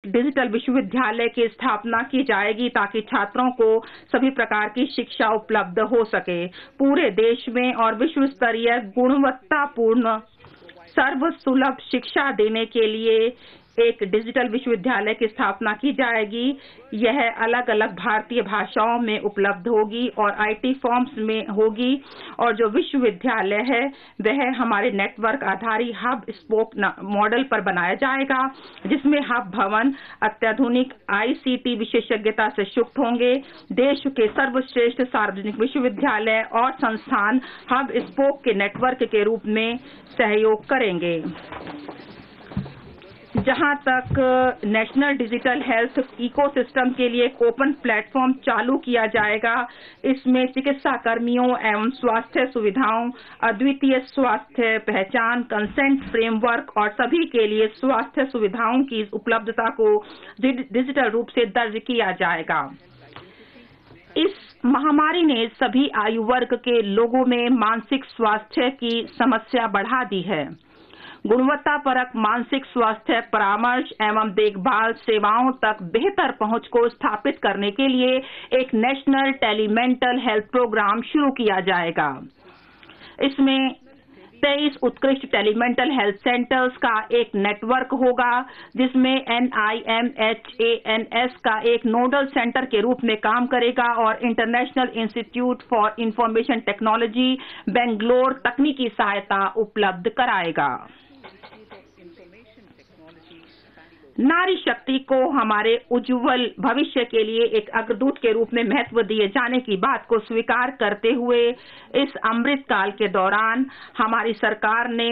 Digital विश्वविद्यालय की स्थापना की जाएगी ताकि छात्रों को सभी प्रकार की शिक्षा उपलब्ध हो सके। पूरे देश में और विश्व स्तरीय गुणवत्तापूर्ण सर्वसुलभ शिक्षा देने के लिए एक डिजिटल विश्वविद्यालय की स्थापना की जाएगी। यह अलग अलग भारतीय भाषाओं में उपलब्ध होगी और आईटी फॉर्म्स में होगी और जो विश्वविद्यालय है वह हमारे नेटवर्क आधारित हब स्पोक मॉडल पर बनाया जाएगा, जिसमें हब भवन अत्याधुनिक आईसीटी विशेषज्ञता से युक्त होंगे। देश के सर्वश्रेष्ठ सार्वजनिक विश्वविद्यालय और संस्थान हब स्पोक के नेटवर्क के रूप में सहयोग करेंगे। जहां तक नेशनल डिजिटल हेल्थ इकोसिस्टम के लिए एक ओपन प्लेटफॉर्म चालू किया जाएगा। इसमें चिकित्सा कर्मियों एवं स्वास्थ्य सुविधाओं, अद्वितीय स्वास्थ्य पहचान, कंसेंट फ्रेमवर्क और सभी के लिए स्वास्थ्य सुविधाओं की उपलब्धता को डिजिटल रूप से दर्ज किया जाएगा। इस महामारी ने सभी आयु वर्ग के लोगों में मानसिक स्वास्थ्य की समस्या बढ़ा दी है। गुणवत्तापरक मानसिक स्वास्थ्य परामर्श एवं देखभाल सेवाओं तक बेहतर पहुंच को स्थापित करने के लिए एक नेशनल टेलीमेंटल हेल्थ प्रोग्राम शुरू किया जाएगा। इसमें 23 उत्कृष्ट टेलीमेंटल हेल्थ सेंटर्स का एक नेटवर्क होगा, जिसमें NIMHANS का एक नोडल सेंटर के रूप में काम करेगा और international institute for information technology Bangalore तकनीकी सहायता उपलब्ध कराएगा। नारी शक्ति को हमारे उज्जवल भविष्य के लिए एक अग्रदूत के रूप में महत्व दिए जाने की बात को स्वीकार करते हुए इस अमृत काल के दौरान हमारी सरकार ने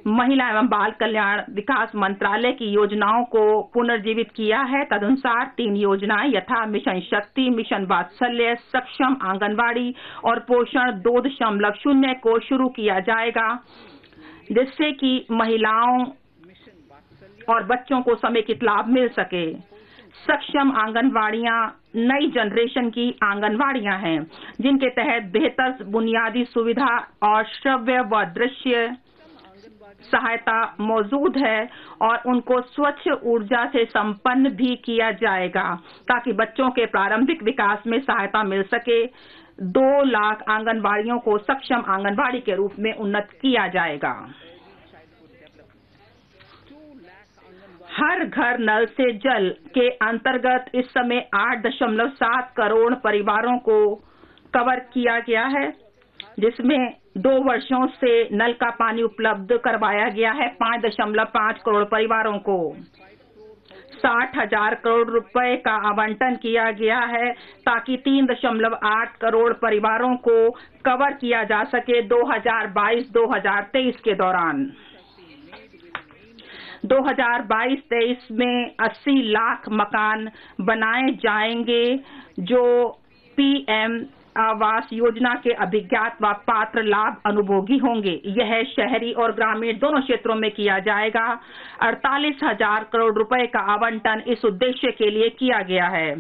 महिला एवं बाल कल्याण विकास मंत्रालय की योजनाओं को पुनर्जीवित किया है। तदनुसार 3 योजनाएं यथा मिशन शक्ति, मिशन वात्सल्य, सक्षम आंगनवाड़ी और पोषण 2.0 को शुरू किया जाएगा, जिससे कि महिलाओं और बच्चों को समेकित लाभ मिल सके। सक्षम आंगनवाड़ियां नई जनरेशन की आंगनवाड़ियां हैं, जिनके तहत बेहतर बुनियादी सुविधा और श्रव्य व दृश्य सहायता मौजूद है और उनको स्वच्छ ऊर्जा से संपन्न भी किया जाएगा ताकि बच्चों के प्रारंभिक विकास में सहायता मिल सके। 2 लाख आंगनबाड़ियों को सक्षम आंगनबाड़ी के रूप में उन्नत किया जाएगा। हर घर नल से जल के अंतर्गत इस समय 8.7 करोड़ परिवारों को कवर किया गया है, जिसमें 2 वर्षों से नल का पानी उपलब्ध करवाया गया है 5.5 करोड़ परिवारों को। 60,000 करोड़ रुपए का आवंटन किया गया है ताकि 3.8 करोड़ परिवारों को कवर किया जा सके 2022-2023 के दौरान। 2022-23 में 80 लाख मकान बनाए जाएंगे जो PM आवास योजना के अभिज्ञात व पात्र लाभ अनुभोगी होंगे। यह शहरी और ग्रामीण दोनों क्षेत्रों में किया जाएगा। 48,000 करोड़ रुपए का आवंटन इस उद्देश्य के लिए किया गया है।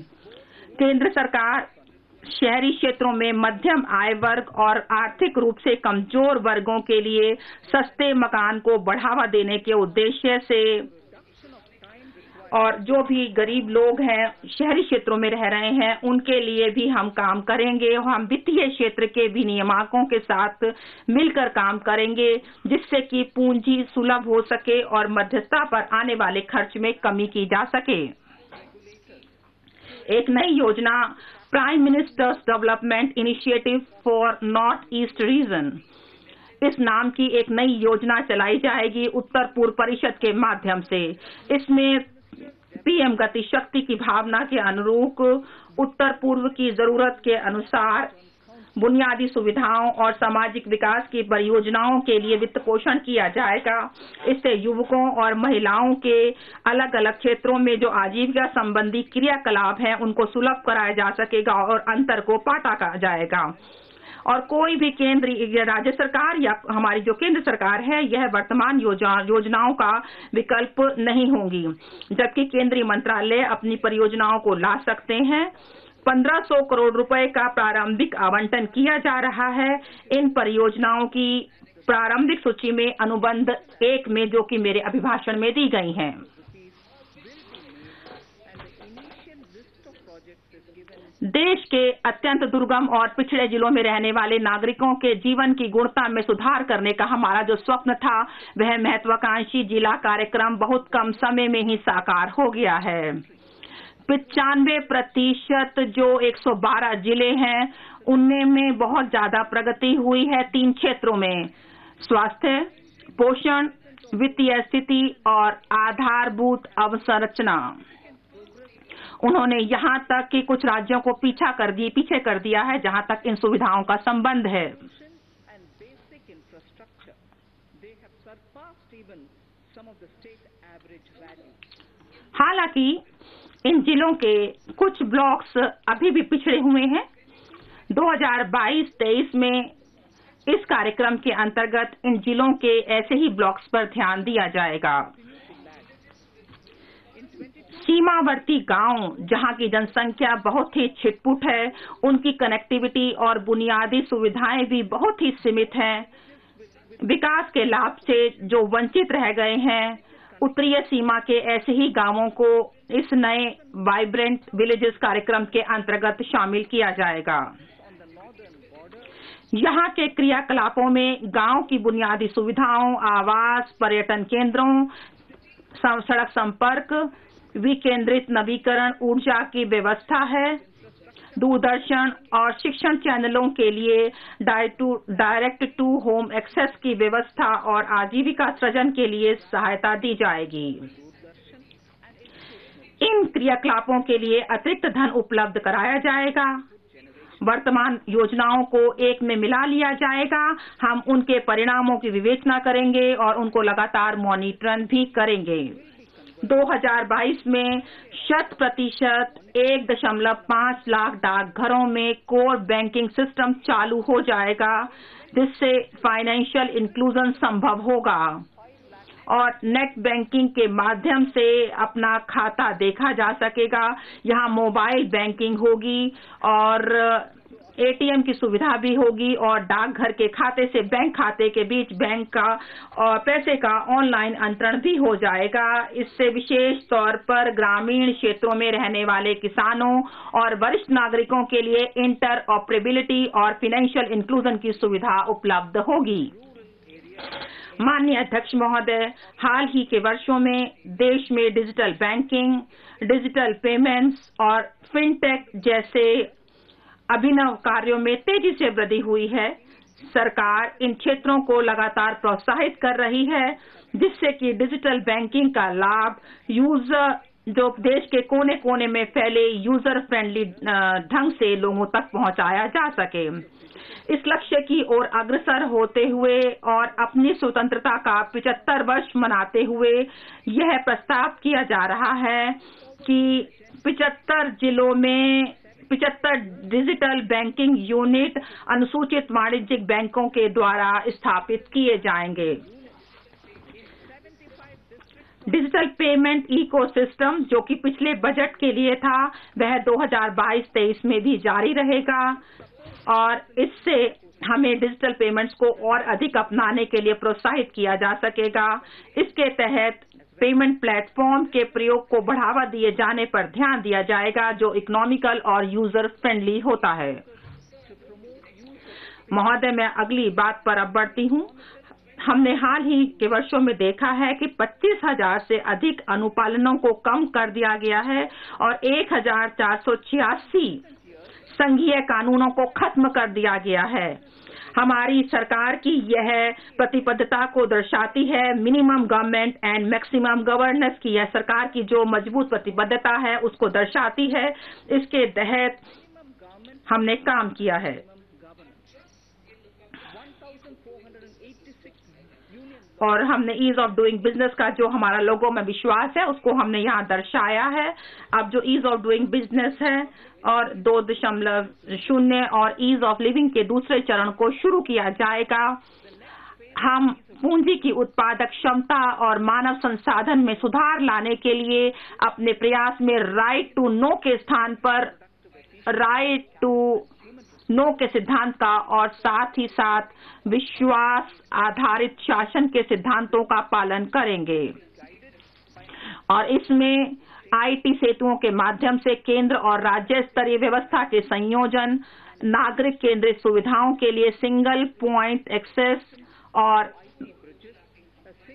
केंद्र सरकार शहरी क्षेत्रों में मध्यम आय वर्ग और आर्थिक रूप से कमजोर वर्गों के लिए सस्ते मकान को बढ़ावा देने के उद्देश्य से और जो भी गरीब लोग हैं शहरी क्षेत्रों में रह रहे हैं उनके लिए भी हम काम करेंगे। हम वित्तीय क्षेत्र के विनियामकों के साथ मिलकर काम करेंगे जिससे कि पूंजी सुलभ हो सके और मध्यस्थता पर आने वाले खर्च में कमी की जा सके। एक नई योजना prime ministers development initiative for north east region, इस नाम की एक नई योजना चलाई जाएगी उत्तर पूर्व परिषद के माध्यम से। इसमें PM गति शक्ति की भावना के अनुरूप उत्तर पूर्व की जरूरत के अनुसार बुनियादी सुविधाओं और सामाजिक विकास की परियोजनाओं के लिए वित्त पोषण किया जाएगा। इससे युवकों और महिलाओं के अलग अलग क्षेत्रों में जो आजीविका संबंधी क्रियाकलाप हैं उनको सुलभ कराया जा सकेगा और अंतर को पाटा जाएगा। और कोई भी केंद्र या राज्य सरकार या हमारी जो केंद्र सरकार है यह वर्तमान योजनाओं का विकल्प नहीं होंगी, जबकि केंद्रीय मंत्रालय अपनी परियोजनाओं को ला सकते हैं। 1500 करोड़ रुपए का प्रारंभिक आवंटन किया जा रहा है। इन परियोजनाओं की प्रारंभिक सूची में अनुबंध 1 में, जो कि मेरे अभिभाषण में दी गई हैं। देश के अत्यंत दुर्गम और पिछड़े जिलों में रहने वाले नागरिकों के जीवन की गुणवत्ता में सुधार करने का हमारा जो स्वप्न था, वह महत्वाकांक्षी जिला कार्यक्रम बहुत कम समय में ही साकार हो गया है। 95% जो 112 जिले हैं, उनमें में बहुत ज्यादा प्रगति हुई है 3 क्षेत्रों में: स्वास्थ्य, पोषण, वित्तीय स्थिति और आधारभूत अवसंरचना। उन्होंने यहाँ तक कि कुछ राज्यों को पीछे कर दिया है जहाँ तक इन सुविधाओं का संबंध है। हालांकि इन जिलों के कुछ ब्लॉक्स अभी भी पिछड़े हुए हैं। 2022-23 में इस कार्यक्रम के अंतर्गत इन जिलों के ऐसे ही ब्लॉक्स पर ध्यान दिया जाएगा। सीमावर्ती गांव, जहां की जनसंख्या बहुत ही छिटपुट है, उनकी कनेक्टिविटी और बुनियादी सुविधाएं भी बहुत ही सीमित हैं। विकास के लाभ से जो वंचित रह गए हैं, उत्तरीय सीमा के ऐसे ही गांवों को इस नए वाइब्रेंट विलेजेस कार्यक्रम के अंतर्गत शामिल किया जाएगा। यहाँ के क्रियाकलापों में गांव की बुनियादी सुविधाओं, आवास, पर्यटन केंद्रों, सड़क संपर्क, विकेंद्रित नवीकरण ऊर्जा की व्यवस्था है। दूरदर्शन और शिक्षण चैनलों के लिए डायरेक्ट टू होम एक्सेस की व्यवस्था और आजीविका सृजन के लिए सहायता दी जाएगी। इन क्रियाकलापों के लिए अतिरिक्त धन उपलब्ध कराया जाएगा। वर्तमान योजनाओं को एक में मिला लिया जाएगा। हम उनके परिणामों की विवेचना करेंगे और उनको लगातार मॉनिटर भी करेंगे। 2022 में 100% 1.5 लाख डाकघरों में कोर बैंकिंग सिस्टम चालू हो जाएगा, जिससे फाइनेंशियल इंक्लूजन संभव होगा और नेट बैंकिंग के माध्यम से अपना खाता देखा जा सकेगा। यहाँ मोबाइल बैंकिंग होगी और एटीएम की सुविधा भी होगी और डाकघर के खाते से बैंक खाते के बीच बैंक का और पैसे का ऑनलाइन अंतरण भी हो जाएगा। इससे विशेष तौर पर ग्रामीण क्षेत्रों में रहने वाले किसानों और वरिष्ठ नागरिकों के लिए इंटर ऑपरेबिलिटी और फाइनेंशियल इंक्लूजन की सुविधा उपलब्ध होगी। माननीय अध्यक्ष महोदय, हाल ही के वर्षों में देश में डिजिटल बैंकिंग, डिजिटल पेमेंट्स और फिनटेक जैसे अभिनव कार्यों में तेजी से वृद्धि हुई है। सरकार इन क्षेत्रों को लगातार प्रोत्साहित कर रही है, जिससे कि डिजिटल बैंकिंग का लाभ यूजर जो देश के कोने कोने में फैले यूजर फ्रेंडली ढंग से लोगों तक पहुंचाया जा सके। इस लक्ष्य की ओर अग्रसर होते हुए और अपनी स्वतंत्रता का 75 वर्ष मनाते हुए यह प्रस्ताव किया जा रहा है कि 75 जिलों में 75 डिजिटल बैंकिंग यूनिट अनुसूचित वाणिज्यिक बैंकों के द्वारा स्थापित किए जाएंगे। डिजिटल पेमेंट इकोसिस्टम, जो कि पिछले बजट के लिए था, वह 2022-23 में भी जारी रहेगा और इससे हमें डिजिटल पेमेंट्स को और अधिक अपनाने के लिए प्रोत्साहित किया जा सकेगा। इसके तहत पेमेंट प्लेटफॉर्म के प्रयोग को बढ़ावा दिए जाने पर ध्यान दिया जाएगा, जो इकोनॉमिकल और यूजर फ्रेंडली होता है। महोदय, मैं अगली बात पर अब बढ़ती हूँ। हमने हाल ही के वर्षों में देखा है कि 25,000 से अधिक अनुपालनों को कम कर दिया गया है और 1,486 संघीय कानूनों को खत्म कर दिया गया है। हमारी सरकार की यह प्रतिबद्धता को दर्शाती है। Minimum government and maximum governance की यह सरकार की जो मजबूत प्रतिबद्धता है, उसको दर्शाती है। इसके तहत हमने काम किया है और हमने ईज ऑफ डूइंग बिजनेस का जो हमारा लोगों में विश्वास है, उसको हमने यहाँ दर्शाया है। अब जो ईज ऑफ डूइंग बिजनेस है और 2.0 और ईज ऑफ लिविंग के दूसरे चरण को शुरू किया जाएगा। हम पूंजी की उत्पादक क्षमता और मानव संसाधन में सुधार लाने के लिए अपने प्रयास में राइट टू नो के स्थान पर राइट टू नो के सिद्धांत का और साथ ही साथ विश्वास आधारित शासन के सिद्धांतों का पालन करेंगे। और इसमें आईटी सेतुओं के माध्यम से केंद्र और राज्य स्तरीय व्यवस्था के संयोजन, नागरिक केंद्रित सुविधाओं के लिए सिंगल पॉइंट एक्सेस और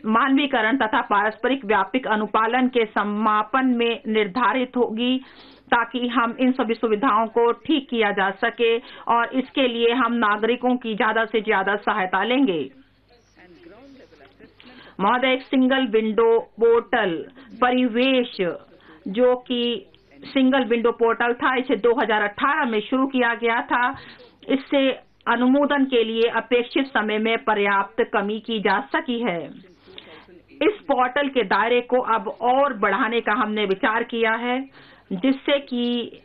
मानवीकरण तथा पारस्परिक व्यापक अनुपालन के समापन में निर्धारित होगी, ताकि हम इन सभी सुविधाओं को ठीक किया जा सके और इसके लिए हम नागरिकों की ज्यादा से ज्यादा सहायता लेंगे। महोदय, एक सिंगल विंडो पोर्टल परिवेश जो कि सिंगल विंडो पोर्टल था, इसे 2018 में शुरू किया गया था। इससे अनुमोदन के लिए अपेक्षित समय में पर्याप्त कमी की जा सकी है। इस पोर्टल के दायरे को अब और बढ़ाने का हमने विचार किया है, जिससे कि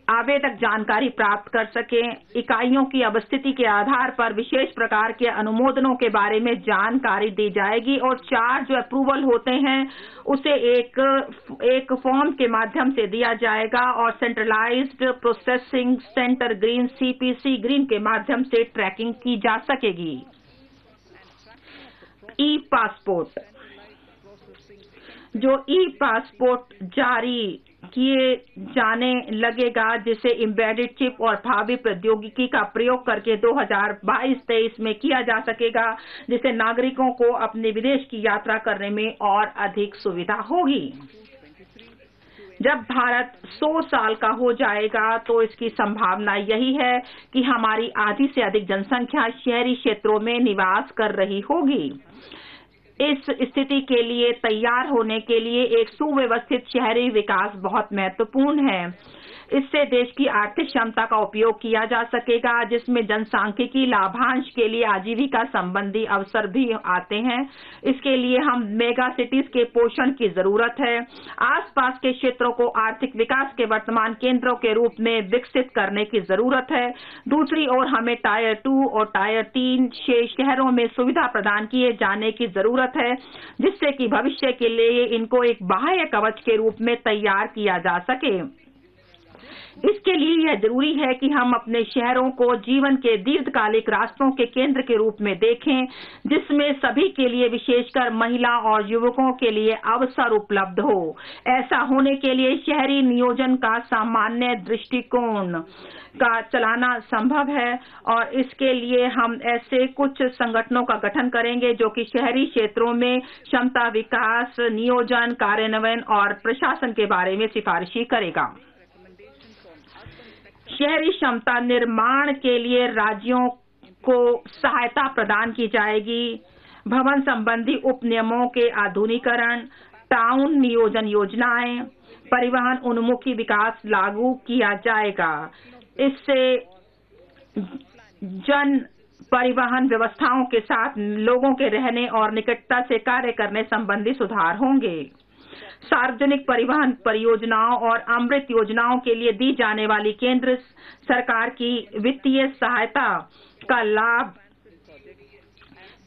आवेदक जानकारी प्राप्त कर सकें, इकाइयों की अवस्थिति के आधार पर विशेष प्रकार के अनुमोदनों के बारे में जानकारी दी जाएगी और 4 जो अप्रूवल होते हैं उसे एक फॉर्म के माध्यम से दिया जाएगा और centralised processing centre green CPC green के माध्यम से ट्रैकिंग की जा सकेगी। ई पासपोर्ट, जो ई पासपोर्ट जारी किए जाने लगेगा, जिसे एम्बेडेड चिप और भावी प्रौद्योगिकी का प्रयोग करके 2022-23 में किया जा सकेगा, जिससे नागरिकों को अपने विदेश की यात्रा करने में और अधिक सुविधा होगी। जब भारत 100 साल का हो जाएगा तो इसकी संभावना यही है कि हमारी आधी से अधिक जनसंख्या शहरी क्षेत्रों में निवास कर रही होगी। इस स्थिति के लिए तैयार होने के लिए एक सुव्यवस्थित शहरी विकास बहुत महत्वपूर्ण है। इससे देश की आर्थिक क्षमता का उपयोग किया जा सकेगा, जिसमें जनसांख्यिकी लाभांश के लिए आजीविका संबंधी अवसर भी आते हैं। इसके लिए हम मेगा सिटीज के पोषण की जरूरत है। आसपास के क्षेत्रों को आर्थिक विकास के वर्तमान केंद्रों के रूप में विकसित करने की जरूरत है। दूसरी ओर हमें टायर 2 और टायर 3 शहरों में सुविधा प्रदान किए जाने की जरूरत है, जिससे कि भविष्य के लिए इनको एक बाह्य कवच के रूप में तैयार किया जा सके। इसके लिए यह जरूरी है कि हम अपने शहरों को जीवन के दीर्घकालिक रास्तों के केंद्र के रूप में देखें, जिसमें सभी के लिए, विशेषकर महिला और युवकों के लिए अवसर उपलब्ध हो। ऐसा होने के लिए शहरी नियोजन का सामान्य दृष्टिकोण का चलाना संभव है और इसके लिए हम ऐसे कुछ संगठनों का गठन करेंगे जो कि शहरी क्षेत्रों में क्षमता विकास, नियोजन, कार्यान्वयन और प्रशासन के बारे में सिफारिशें करेगा। शहरी क्षमता निर्माण के लिए राज्यों को सहायता प्रदान की जाएगी। भवन संबंधी उपनियमों के आधुनिकीकरण, टाउन नियोजन योजनाएं, परिवहन उन्मुखी विकास लागू किया जाएगा। इससे जन परिवहन व्यवस्थाओं के साथ लोगों के रहने और निकटता से कार्य करने संबंधी सुधार होंगे। सार्वजनिक परिवहन परियोजनाओं और अमृत योजनाओं के लिए दी जाने वाली केंद्र सरकार की वित्तीय सहायता का लाभ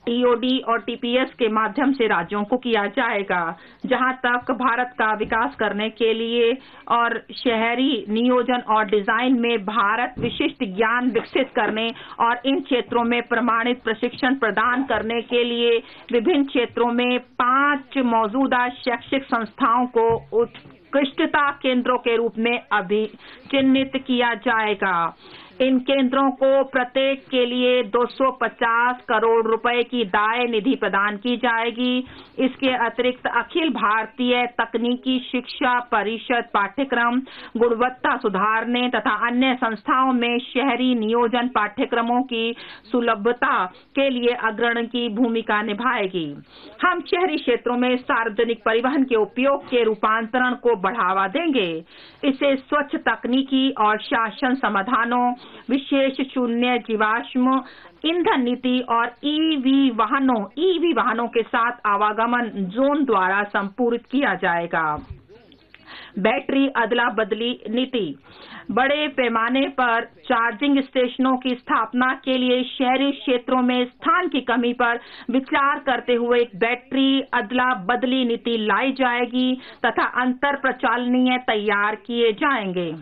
टीओडी और टीपीएस के माध्यम से राज्यों को किया जाएगा। जहां तक भारत का विकास करने के लिए और शहरी नियोजन और डिजाइन में भारत विशिष्ट ज्ञान विकसित करने और इन क्षेत्रों में प्रमाणित प्रशिक्षण प्रदान करने के लिए विभिन्न क्षेत्रों में 5 मौजूदा शैक्षिक संस्थाओं को उत्कृष्टता केंद्रों के रूप में चिन्हित किया जाएगा। इन केंद्रों को प्रत्येक के लिए 250 करोड़ रुपए की दाय निधि प्रदान की जाएगी। इसके अतिरिक्त अखिल भारतीय तकनीकी शिक्षा परिषद पाठ्यक्रम गुणवत्ता सुधारने तथा अन्य संस्थाओं में शहरी नियोजन पाठ्यक्रमों की सुलभता के लिए अग्रणी की भूमिका निभाएगी। हम शहरी क्षेत्रों में सार्वजनिक परिवहन के उपयोग के रूपांतरण को बढ़ावा देंगे। इसे स्वच्छ तकनीकी और शासन समाधानों, विशेष शून्य जीवाश्म ईंधन नीति और ईवी वाहनों के साथ आवागमन जोन द्वारा संपूरित किया जाएगा। बैटरी अदला बदली नीति, बड़े पैमाने पर चार्जिंग स्टेशनों की स्थापना के लिए शहरी क्षेत्रों में स्थान की कमी पर विचार करते हुए एक बैटरी अदला बदली नीति लाई जाएगी तथा अंतर प्रचालनीय तैयार किए जाएंगे।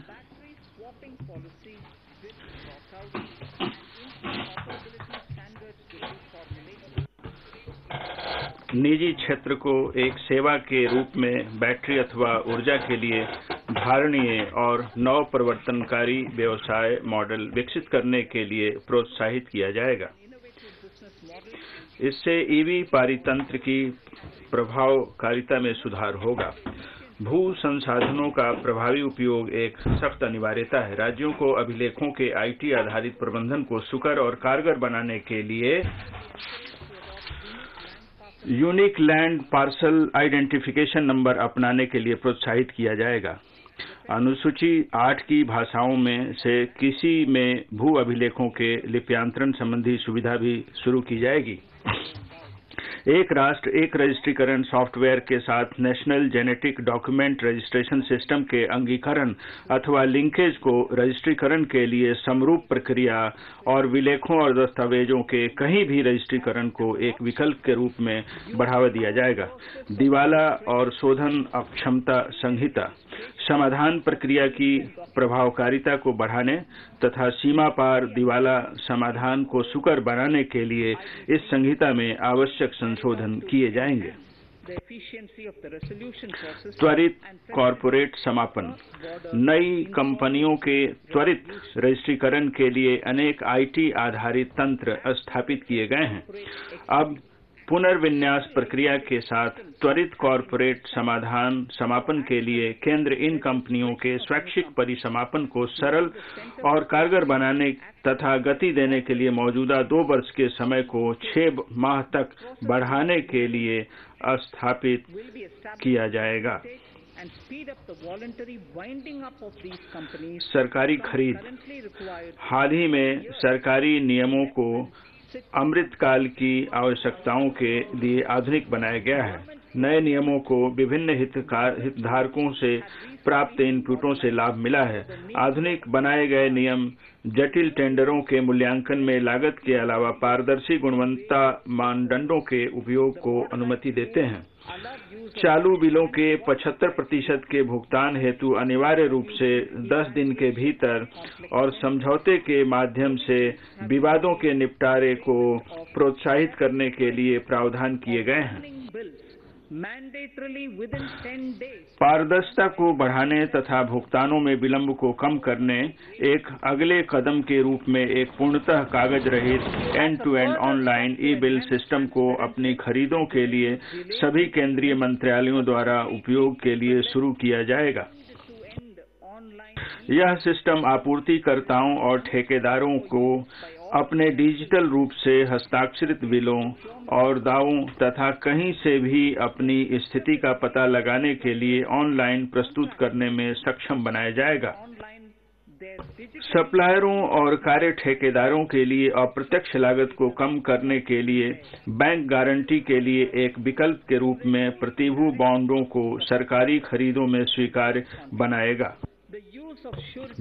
निजी क्षेत्र को एक सेवा के रूप में बैटरी अथवा ऊर्जा के लिए धारणीय और नव परिवर्तनकारी व्यवसाय मॉडल विकसित करने के लिए प्रोत्साहित किया जाएगा। इससे ईवी पारितंत्र की प्रभावकारिता में सुधार होगा। भू संसाधनों का प्रभावी उपयोग एक सख्त अनिवार्यता है। राज्यों को अभिलेखों के आईटी आधारित प्रबंधन को सुकर और कारगर बनाने के लिए unique land parcel identification number अपनाने के लिए प्रोत्साहित किया जाएगा। अनुसूची 8 की भाषाओं में से किसी में भू अभिलेखों के लिप्यांतरण संबंधी सुविधा भी शुरू की जाएगी। एक राष्ट्र एक रजिस्ट्रीकरण सॉफ्टवेयर के साथ national genetic document registration system के अंगीकरण अथवा लिंकेज को रजिस्ट्रीकरण के लिए समरूप प्रक्रिया और विलेखों और दस्तावेजों के कहीं भी रजिस्ट्रीकरण को एक विकल्प के रूप में बढ़ावा दिया जाएगा। दिवाला और शोधन अक्षमता संहिता समाधान प्रक्रिया की प्रभावकारिता को बढ़ाने तथा सीमा पार दिवाला समाधान को सुकर बनाने के लिए इस संहिता में आवश्यक संशोधन किए जाएंगे। त्वरित कॉर्पोरेट समापन। नई कंपनियों के त्वरित रजिस्ट्रीकरण के लिए अनेक आईटी आधारित तंत्र स्थापित किए गए हैं। अब पुनर्विन्यास प्रक्रिया के साथ त्वरित कॉर्पोरेट समापन के लिए केंद्र इन कंपनियों के स्वैच्छिक परिसमापन को सरल और कारगर बनाने तथा गति देने के लिए मौजूदा 2 वर्ष के समय को 6 माह तक बढ़ाने के लिए स्थापित किया जाएगा। सरकारी खरीद। हाल ही में सरकारी नियमों को अमृतकाल की आवश्यकताओं के लिए आधुनिक बनाया गया है। नए नियमों को विभिन्न हितधारकों से प्राप्त इनपुटों से लाभ मिला है। आधुनिक बनाए गए नियम जटिल टेंडरों के मूल्यांकन में लागत के अलावा पारदर्शी गुणवत्ता मानदंडों के उपयोग को अनुमति देते हैं। चालू बिलों के 75% के भुगतान हेतु अनिवार्य रूप से 10 दिन के भीतर और समझौते के माध्यम से विवादों के निपटारे को प्रोत्साहित करने के लिए प्रावधान किए गए हैं। पारदर्शिता को बढ़ाने तथा भुगतानों में विलंब को कम करने एक अगले कदम के रूप में एक पूर्णतः कागज रहित एंड-टू-एंड ऑनलाइन ई-बिल सिस्टम को अपनी खरीदों के लिए सभी केंद्रीय मंत्रालयों द्वारा उपयोग के लिए शुरू किया जाएगा। यह सिस्टम आपूर्तिकर्ताओं और ठेकेदारों को अपने डिजिटल रूप से हस्ताक्षरित बिलों और दावों तथा कहीं से भी अपनी स्थिति का पता लगाने के लिए ऑनलाइन प्रस्तुत करने में सक्षम बनाया जाएगा। सप्लायरों और कार्य ठेकेदारों के लिए अप्रत्यक्ष लागत को कम करने के लिए बैंक गारंटी के लिए एक विकल्प के रूप में प्रतिभू बॉन्डों को सरकारी खरीदों में स्वीकार्य बनाएगा।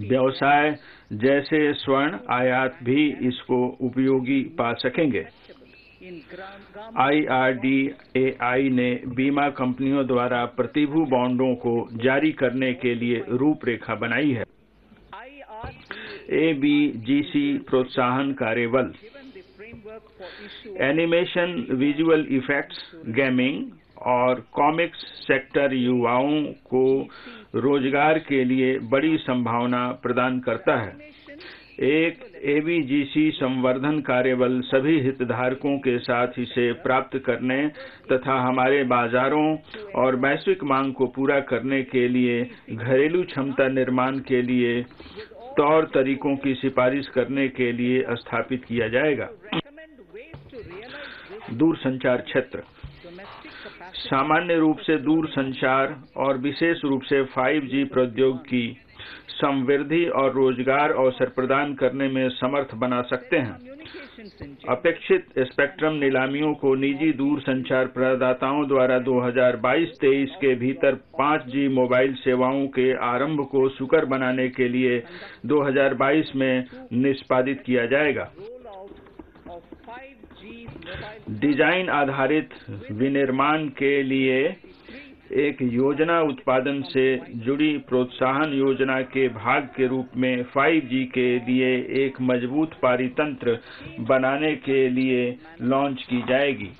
व्यवसाय जैसे स्वर्ण आयात भी इसको उपयोगी पा सकेंगे। IRDAI ने बीमा कंपनियों द्वारा प्रतिभू बॉन्डों को जारी करने के लिए रूपरेखा बनाई है। ABGC प्रोत्साहन कार्यबल। एनिमेशन, विजुअल इफेक्ट्स, गेमिंग और कॉमिक्स सेक्टर युवाओं को रोजगार के लिए बड़ी संभावना प्रदान करता है। एक ABGC संवर्धन कार्यबल सभी हितधारकों के साथ इसे प्राप्त करने तथा हमारे बाजारों और वैश्विक मांग को पूरा करने के लिए घरेलू क्षमता निर्माण के लिए तौर तरीकों की सिफारिश करने के लिए स्थापित किया जाएगा। दूरसंचार क्षेत्र। सामान्य रूप से दूरसंचार और विशेष रूप से 5G प्रौद्योगिकी समृद्धि और रोजगार अवसर प्रदान करने में समर्थ बना सकते हैं। अपेक्षित स्पेक्ट्रम नीलामियों को निजी दूरसंचार प्रदाताओं द्वारा 2022-23 के भीतर 5G मोबाइल सेवाओं के आरंभ को सुकर बनाने के लिए 2022 में निष्पादित किया जाएगा। डिजाइन आधारित विनिर्माण के लिए एक योजना उत्पादन से जुड़ी प्रोत्साहन योजना के भाग के रूप में 5G के लिए एक मजबूत पारितंत्र बनाने के लिए लॉन्च की जाएगी।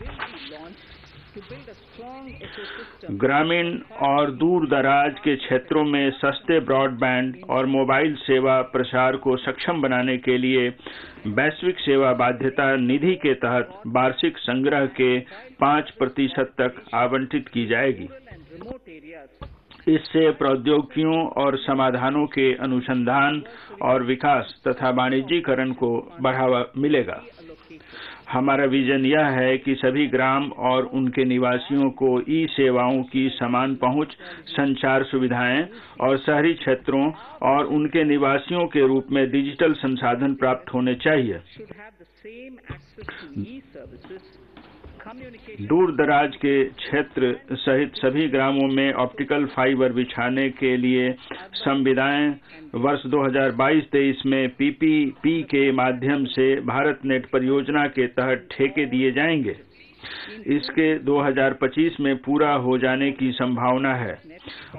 ग्रामीण और दूर दराज के क्षेत्रों में सस्ते ब्रॉडबैंड और मोबाइल सेवा प्रसार को सक्षम बनाने के लिए वैश्विक सेवा बाध्यता निधि के तहत वार्षिक संग्रह के 5% तक आवंटित की जाएगी। इससे प्रौद्योगिकियों और समाधानों के अनुसंधान और विकास तथा वाणिज्यीकरण को बढ़ावा मिलेगा। हमारा विजन यह है कि सभी ग्राम और उनके निवासियों को ई सेवाओं की समान पहुंच, संचार सुविधाएं और शहरी क्षेत्रों और उनके निवासियों के रूप में डिजिटल संसाधन प्राप्त होने चाहिए। दूर दराज के क्षेत्र सहित सभी ग्रामों में ऑप्टिकल फाइबर बिछाने के लिए संविदाएं वर्ष 2022-23 में पीपीपी के माध्यम से भारत नेट परियोजना के तहत ठेके दिए जाएंगे। इसके 2025 में पूरा हो जाने की संभावना है।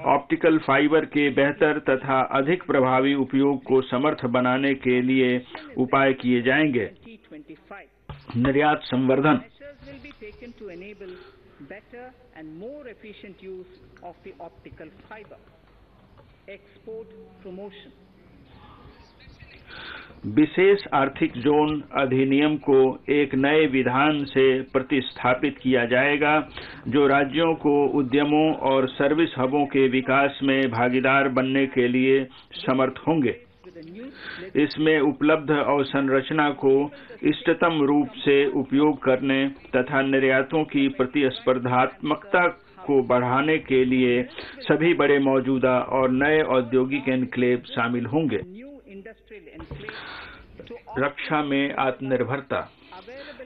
ऑप्टिकल फाइबर के बेहतर तथा अधिक प्रभावी उपयोग को समर्थ बनाने के लिए उपाय किए जाएंगे। निर्यात संवर्धन will be taken to enable better and more efficient use of the optical fiber. Export promotion. विशेष आर्थिक जोन अधिनियम को एक नए विधान से प्रतिस्थापित किया जाएगा, जो राज्यों को उद्यमों और सर्विस हबों के विकास में भागीदार बनने के लिए समर्थ होंगे। इसमें उपलब्ध अवसंरचना को इष्टतम रूप से उपयोग करने तथा निर्यातों की प्रतिस्पर्धात्मकता को बढ़ाने के लिए सभी बड़े मौजूदा और नए औद्योगिक एन्क्लेव शामिल होंगे। रक्षा में आत्मनिर्भरता।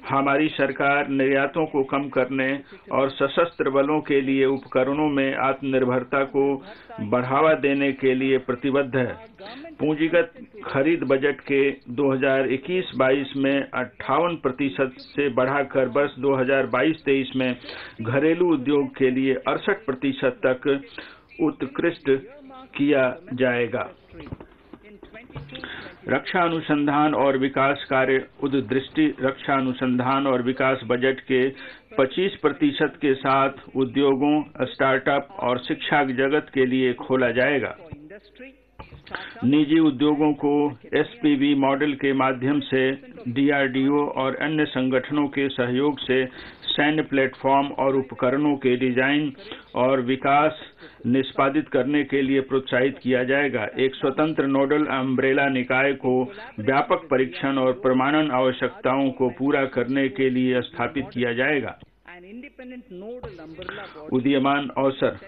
हमारी सरकार निर्यातों को कम करने और सशस्त्र बलों के लिए उपकरणों में आत्मनिर्भरता को बढ़ावा देने के लिए प्रतिबद्ध है। पूंजीगत खरीद बजट के 2021-22 में 58% से बढ़ाकर वर्ष 2022-23 में घरेलू उद्योग के लिए 68% तक उत्कृष्ट किया जाएगा। रक्षा अनुसंधान और विकास कार्य उद्दृष्टि रक्षा अनुसंधान और विकास बजट के 25% के साथ उद्योगों, स्टार्टअप और शिक्षा जगत के लिए खोला जाएगा। निजी उद्योगों को एसपीवी मॉडल के माध्यम से डीआरडीओ और अन्य संगठनों के सहयोग से सैन्य प्लेटफॉर्म और उपकरणों के डिजाइन और विकास निष्पादित करने के लिए प्रोत्साहित किया जाएगा। एक स्वतंत्र नोडल अम्ब्रेला निकाय को व्यापक परीक्षण और प्रमाणन आवश्यकताओं को पूरा करने के लिए स्थापित किया जाएगा। उदीयमान अवसर,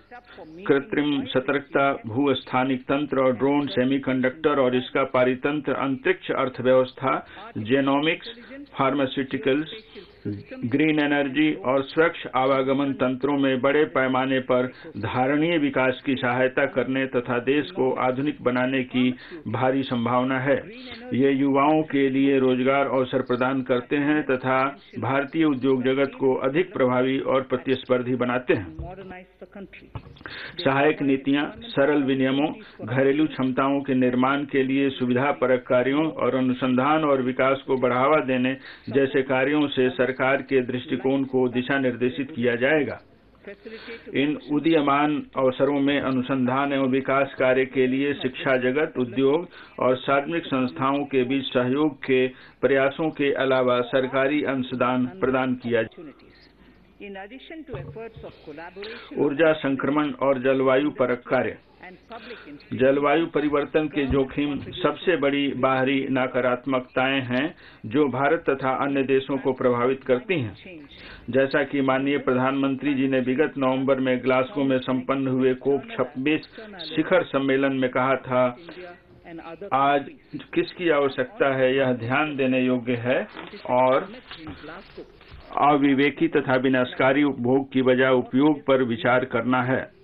कृत्रिम सतर्कता, भू-स्थानिक तंत्र और ड्रोन, सेमीकंडक्टर और इसका पारितंत्र, अंतरिक्ष अर्थव्यवस्था, जेनोमिक्स, फार्मास्यूटिकल्स, ग्रीन एनर्जी और स्वच्छ आवागमन तंत्रों में बड़े पैमाने पर धारणीय विकास की सहायता करने तथा देश को आधुनिक बनाने की भारी संभावना है। ये युवाओं के लिए रोजगार अवसर प्रदान करते हैं तथा भारतीय उद्योग जगत को अधिक प्रभावी और प्रतिस्पर्धी बनाते हैं। सहायक नीतियां, सरल विनियमों, घरेलू क्षमताओं के निर्माण के लिए सुविधापरक कार्यों और अनुसंधान और विकास को बढ़ावा देने जैसे कार्यों से सरकार के दृष्टिकोण को दिशा निर्देशित किया जाएगा। इन उदीयमान अवसरों में अनुसंधान एवं विकास कार्य के लिए शिक्षा जगत, उद्योग और सार्वजनिक संस्थाओं के बीच सहयोग के प्रयासों के अलावा सरकारी अंशदान प्रदान किया जाएगा। ऊर्जा संक्रमण और जलवायु परक कार्य। जलवायु परिवर्तन के जोखिम सबसे बड़ी बाहरी नकारात्मकताएं हैं जो भारत तथा अन्य देशों को प्रभावित करती हैं। जैसा कि माननीय प्रधानमंत्री जी ने विगत नवंबर में ग्लासगो में संपन्न हुए कोप 26 शिखर सम्मेलन में कहा था, आज किसकी आवश्यकता है यह ध्यान देने योग्य है और अविवेकी तथा विनाशकारी उपभोग की बजाय उपयोग पर विचार करना है।